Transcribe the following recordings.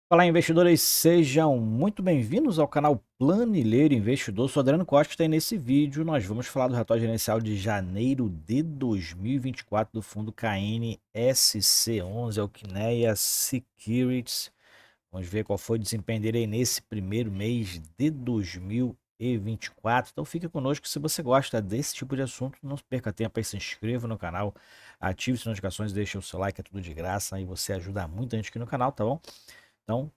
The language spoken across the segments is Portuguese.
Olá, investidores, sejam muito bem-vindos ao canal Planilheiro Investidor. Sou Adriano Costa e nesse vídeo nós vamos falar do relatório gerencial de janeiro de 2024 do fundo KNSC11, Alquineia Securities. Vamos ver qual foi o desempenho dele aí nesse primeiro mês de 2024. Então fique conosco se você gosta desse tipo de assunto. Não perca tempo aí, se inscreva no canal, ative as notificações, deixe o seu like, é tudo de graça. Aí você ajuda muita gente aqui no canal, tá bom? Então,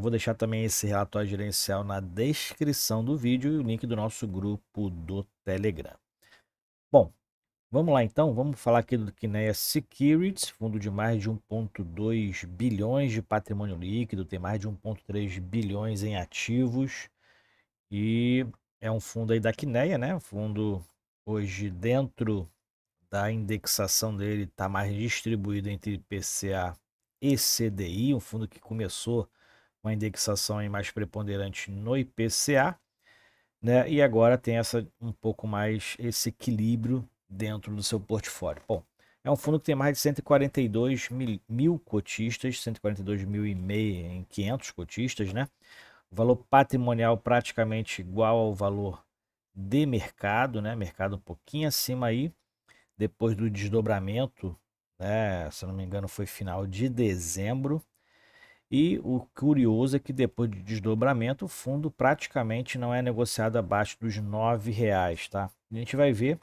vou deixar também esse relatório gerencial na descrição do vídeo e o link do nosso grupo do Telegram. Bom, vamos lá então, vamos falar aqui do Kinea Securities, fundo de mais de 1,2 bilhões de patrimônio líquido, tem mais de 1,3 bilhões em ativos e é um fundo aí da Kinea, né? O fundo hoje dentro da indexação dele está mais distribuído entre IPCA e CDI, um fundo que começou uma indexação aí mais preponderante no IPCA, né? E agora tem essa um pouco mais esse equilíbrio dentro do seu portfólio. Bom, é um fundo que tem mais de 142 mil cotistas, 142 mil e meio em 500 cotistas, né? O valor patrimonial praticamente igual ao valor de mercado, né? Mercado um pouquinho acima aí, depois do desdobramento, né? Se eu não me engano, foi final de dezembro. E o curioso é que depois de desdobramento, o fundo praticamente não é negociado abaixo dos R$ 9, tá? A gente vai ver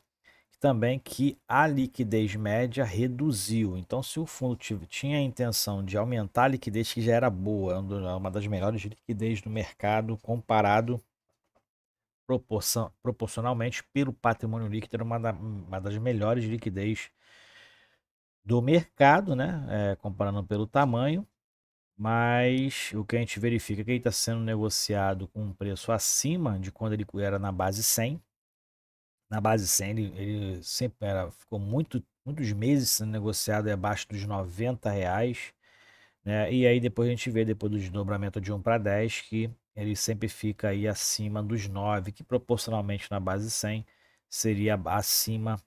também que a liquidez média reduziu. Então, se o fundo tinha a intenção de aumentar a liquidez, que já era boa, é uma das melhores liquidez do mercado, comparado proporcionalmente pelo patrimônio líquido, era uma das melhores liquidez do mercado, né? Comparando pelo tamanho. Mas o que a gente verifica é que ele está sendo negociado com um preço acima de quando ele era na base 100. Na base 100 ele sempre ficou muitos meses sendo negociado abaixo dos R$ 90, né? E aí depois a gente vê, depois do desdobramento de 1 para 10, que ele sempre fica aí acima dos 9, que proporcionalmente na base 100 seria acima, na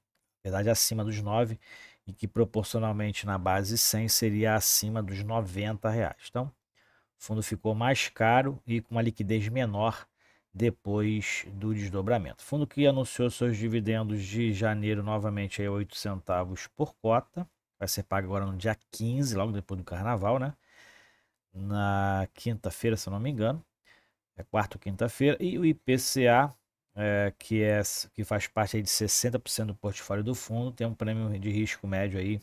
verdade acima dos 9, e que proporcionalmente na base 100 seria acima dos R$ 90. Então, o fundo ficou mais caro e com uma liquidez menor depois do desdobramento. Fundo que anunciou seus dividendos de janeiro novamente a 8 centavos por cota. Vai ser pago agora no dia 15, logo depois do carnaval, né? Na quinta-feira, se eu não me engano. É quarta ou quinta-feira. E o IPCA, que faz parte aí de 60% do portfólio do fundo, tem um prêmio de risco médio aí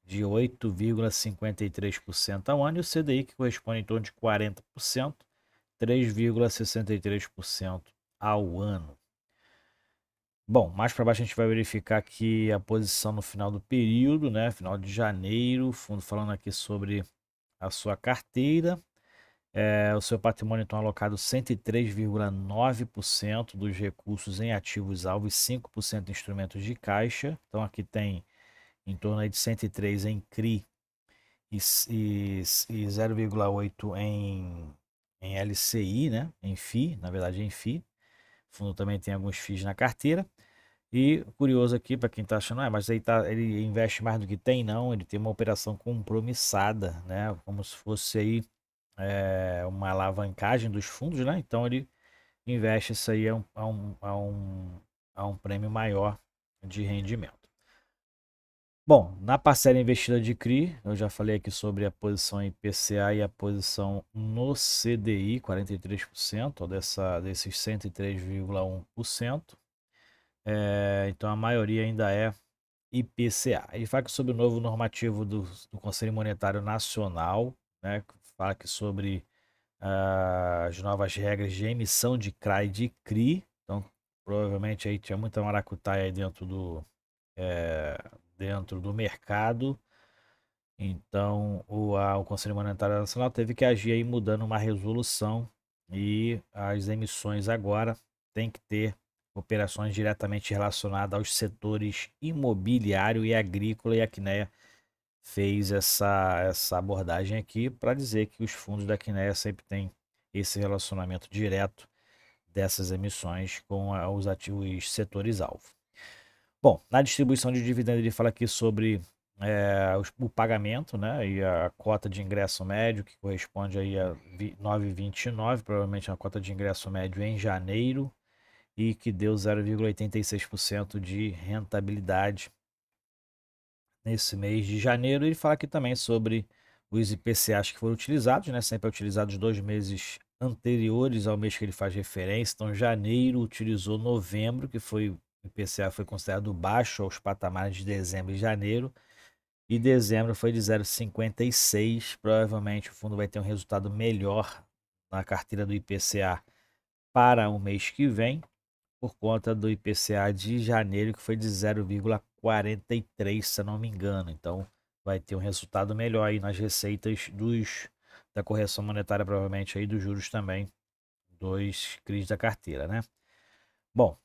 de 8,53% ao ano, e o CDI, que corresponde em torno de 40%, 3,63% ao ano. Bom, mais para baixo a gente vai verificar aqui a posição no final do período, né? Final de janeiro, fundo falando aqui sobre a sua carteira. O seu patrimônio então alocado 103,9% dos recursos em ativos alvos e 5% em instrumentos de caixa. Então aqui tem em torno aí de 103 em CRI e 0,8 em LCI, né? Em FI, na verdade em FI. O fundo também tem alguns FIIs na carteira. E curioso aqui, para quem está achando, mas aí ele investe mais do que tem, não. Ele tem uma operação compromissada, né? Como se fosse aí uma alavancagem dos fundos, né? Então ele investe isso aí a um prêmio maior de rendimento. Bom, na parcela investida de CRI, eu já falei aqui sobre a posição IPCA e a posição no CDI, 43%, desses 103,1%. Então a maioria ainda é IPCA. Ele fala que sobre o novo normativo do Conselho Monetário Nacional, né, que fala que sobre as novas regras de emissão de CRA e de CRI. Então, provavelmente aí tinha muita maracutaia aí dentro do mercado. Então, o Conselho Monetário Nacional teve que agir aí mudando uma resolução, e as emissões agora têm que ter operações diretamente relacionadas aos setores imobiliário e agrícola, e a Quineia fez essa abordagem aqui para dizer que os fundos da Quineia sempre têm esse relacionamento direto dessas emissões com os ativos setores-alvo. Bom, na distribuição de dividendos ele fala aqui sobre o pagamento, né, e a cota de ingresso médio, que corresponde aí a 9,29, provavelmente a cota de ingresso médio em janeiro, e que deu 0,86% de rentabilidade nesse mês de janeiro. Ele fala aqui também sobre os IPCAs que foram utilizados, né, sempre utilizados 2 meses anteriores ao mês que ele faz referência. Então, janeiro utilizou novembro, que foi o IPCA foi considerado baixo aos patamares de dezembro e janeiro, e dezembro foi de 0,56. Provavelmente o fundo vai ter um resultado melhor na carteira do IPCA para o mês que vem, por conta do IPCA de janeiro, que foi de 0,43, se eu não me engano. Então, vai ter um resultado melhor aí nas receitas da correção monetária, provavelmente aí dos juros também, dos CRIs da carteira, né? Bom,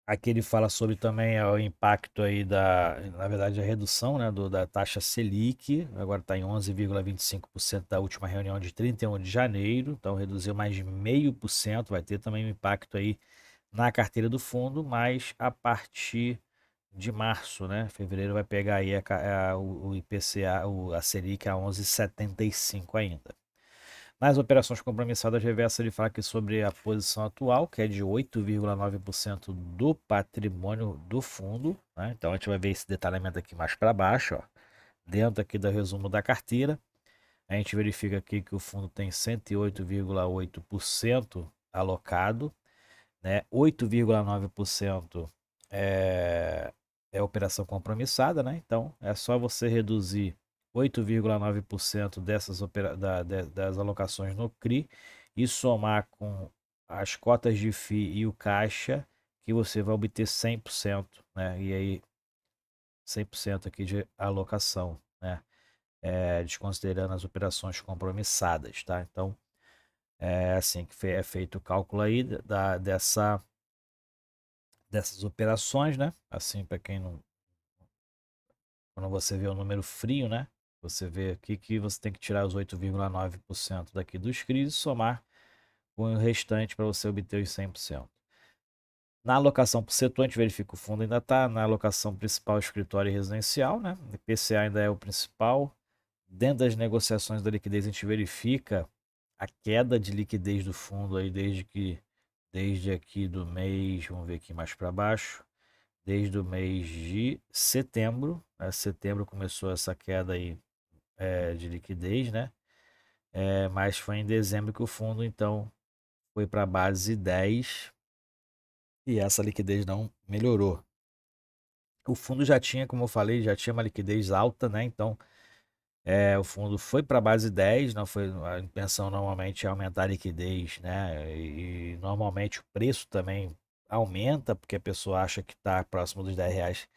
aqui ele fala sobre também o impacto aí na verdade, a redução, né, da taxa Selic. Agora está em 11,25% da última reunião de 31 de janeiro, então reduziu mais de 0,5%. Vai ter também um impacto aí na carteira do fundo, mas a partir de março, né, fevereiro, vai pegar aí o IPCA, a Selic a 11,75 ainda. Nas operações compromissadas, reversa ele fala aqui sobre a posição atual, que é de 8,9% do patrimônio do fundo, né? Então a gente vai ver esse detalhamento aqui mais para baixo, ó, dentro aqui do resumo da carteira. A gente verifica aqui que o fundo tem 108,8% alocado, né? 8,9% é operação compromissada, né? Então é só você reduzir 8,9% das alocações no CRI e somar com as cotas de FII e o caixa, que você vai obter 100%, né? E aí 100% aqui de alocação, né? Desconsiderando as operações compromissadas, tá? Então é assim que é feito o cálculo aí dessas operações, né? Assim, para quem não. Quando você vê o número frio, né? Você vê aqui que você tem que tirar os 8,9% daqui dos CRIs e somar com o restante para você obter os 100%. Na alocação por setor, a gente verifica que o fundo ainda está na alocação principal escritório e residencial, né? O IPCA ainda é o principal. Dentro das negociações da liquidez, a gente verifica a queda de liquidez do fundo aí desde aqui do mês, vamos ver aqui mais para baixo, desde o mês de setembro, né? Setembro começou essa queda aí de liquidez, né? Mas foi em dezembro que o fundo então foi para a base 10 e essa liquidez não melhorou. O fundo já tinha, como eu falei, já tinha uma liquidez alta, né? Então o fundo foi para a base 10, não foi, a intenção normalmente é aumentar a liquidez, né? E normalmente o preço também aumenta, porque a pessoa acha que está próximo dos R$ 10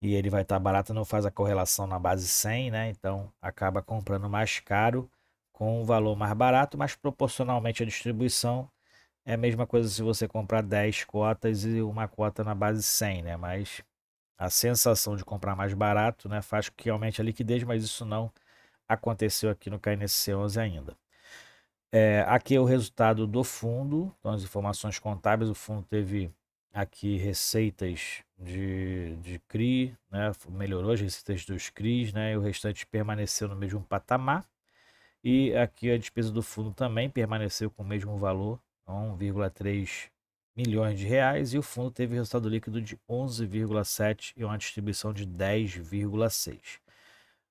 e ele vai estar barato, não faz a correlação na base 100, né? Então acaba comprando mais caro com um valor mais barato, mas proporcionalmente à distribuição é a mesma coisa se você comprar 10 cotas e uma cota na base 100, né? Mas a sensação de comprar mais barato, né, faz com que aumente a liquidez, mas isso não aconteceu aqui no KNC11 ainda. Aqui é o resultado do fundo, então as informações contábeis. O fundo teve aqui receitas de CRI, né, melhorou as receitas dos CRIs, né, e o restante permaneceu no mesmo patamar. E aqui a despesa do fundo também permaneceu com o mesmo valor, 1,3 milhões de reais, e o fundo teve resultado líquido de 11,7 e uma distribuição de 10,6.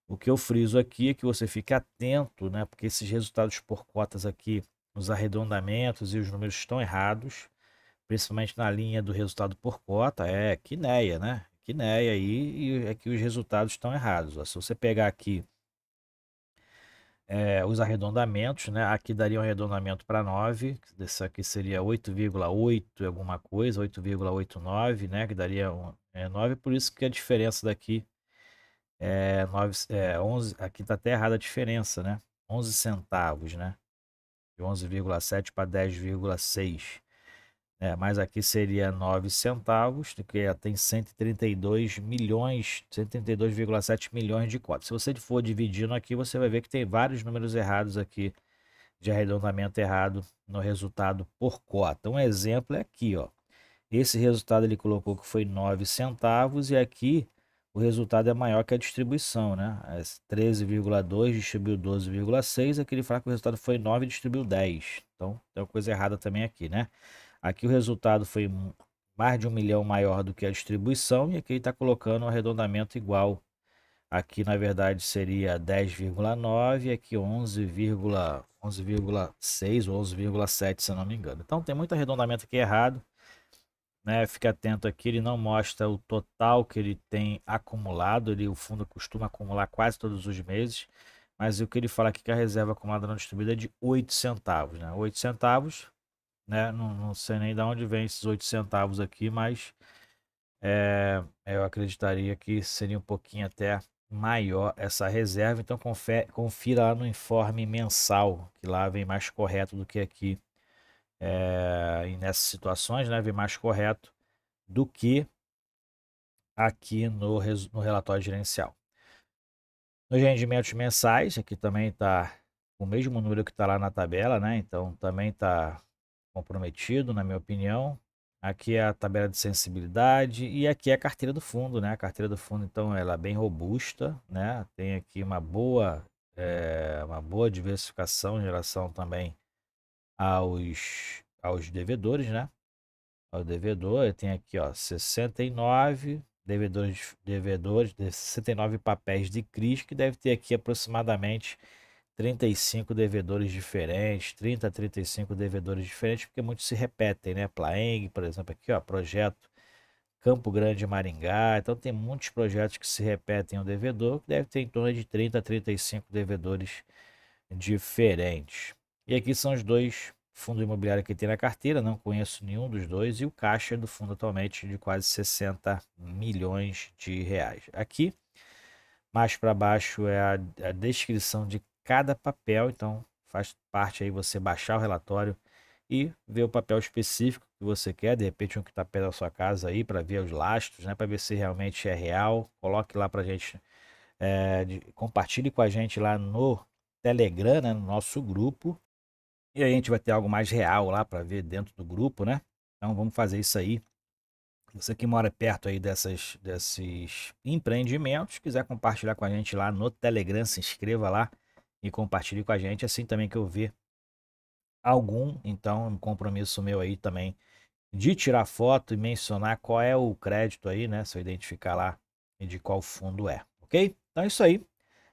O que eu friso aqui é que você fique atento, né? Porque esses resultados por cotas aqui, os arredondamentos e os números estão errados, principalmente na linha do resultado por cota, é quineia, né? Quineia aí, e é que os resultados estão errados. Ó. Se você pegar aqui os arredondamentos, né? Aqui daria um arredondamento para 9, esse aqui seria 8,8 alguma coisa, 8,89, né? Que daria 9, por isso que a diferença daqui 11, aqui está até errada a diferença, né? 11 centavos, né? De 11,7 para 10,6. Mas aqui seria 9 centavos, que tem 132 milhões, 132,7 milhões de cotas. Se você for dividindo aqui, você vai ver que tem vários números errados aqui, de arredondamento errado no resultado por cota. Um exemplo é aqui, ó. Esse resultado ele colocou que foi 9 centavos e aqui o resultado é maior que a distribuição, né? 13,2 distribuiu 12,6, aqui ele fala que o resultado foi 9 distribuiu 10. Então, tem uma coisa errada também aqui, né? Aqui o resultado foi mais de 1 milhão maior do que a distribuição, e aqui ele está colocando um arredondamento igual. Aqui, na verdade, seria 10,9, aqui 11,6 ou 11,7, se eu não me engano. Então, tem muito arredondamento aqui errado, né? Fique atento aqui, ele não mostra o total que ele tem acumulado. O fundo costuma acumular quase todos os meses, mas o que ele fala aqui que a reserva acumulada não distribuída é de 8 centavos, né? 8 centavos, né? Não sei nem de onde vem esses 8 centavos aqui, mas eu acreditaria que seria um pouquinho até maior essa reserva. Então confira lá no informe mensal, que lá vem mais correto do que aqui. E nessas situações, né, vem mais correto do que aqui no relatório gerencial. Nos rendimentos mensais, aqui também está o mesmo número que está lá na tabela, né? Então também está comprometido, na minha opinião. Aqui é a tabela de sensibilidade e aqui é a carteira do fundo, né? A carteira do fundo, então, ela é bem robusta, né? Tem aqui uma boa diversificação em relação também aos devedores, né? Ao devedor, tem aqui, ó, 69 devedores, 69 papéis de CRIs, que deve ter aqui aproximadamente 35 devedores diferentes, 30 a 35 devedores diferentes, porque muitos se repetem, né? Plaeng, por exemplo, aqui, ó, projeto Campo Grande, Maringá. Então tem muitos projetos que se repetem o devedor, que deve ter em torno de 30 a 35 devedores diferentes. E aqui são os dois fundos imobiliários que tem na carteira, não conheço nenhum dos dois, e o caixa do fundo atualmente de quase 60 milhões de reais. Aqui, mais para baixo, é a descrição de cada papel, então faz parte aí você baixar o relatório e ver o papel específico que você quer, de repente um que está perto da sua casa aí, para ver os lastros, né, para ver se realmente é real. Coloque lá para a gente, compartilhe com a gente lá no Telegram, né, no nosso grupo, e aí a gente vai ter algo mais real lá para ver dentro do grupo, né? Então vamos fazer isso aí. Você que mora perto aí desses empreendimentos, quiser compartilhar com a gente lá no Telegram, se inscreva lá e compartilhe com a gente, assim também que eu ver algum. Então, um compromisso meu aí também de tirar foto e mencionar qual é o crédito aí, né? Se eu identificar lá e de qual fundo é, ok? Então é isso aí.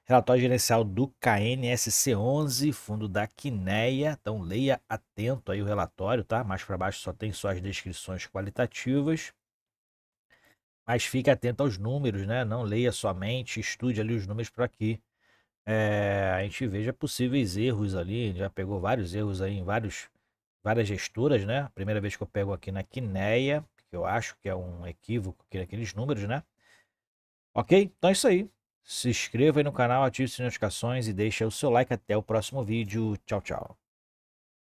Relatório gerencial do KNSC11, fundo da Quineia. Então leia atento aí o relatório, tá? Mais para baixo só tem suas descrições qualitativas. Mas fique atento aos números, né? Não leia somente, estude ali os números para que a gente veja possíveis erros ali. Já pegou vários erros aí em várias gestoras, né? Primeira vez que eu pego aqui na Quineia, que eu acho que é um equívoco aqui naqueles números, né? Ok? Então é isso aí. Se inscreva aí no canal, ative as notificações e deixe o seu like. Até o próximo vídeo. Tchau, tchau.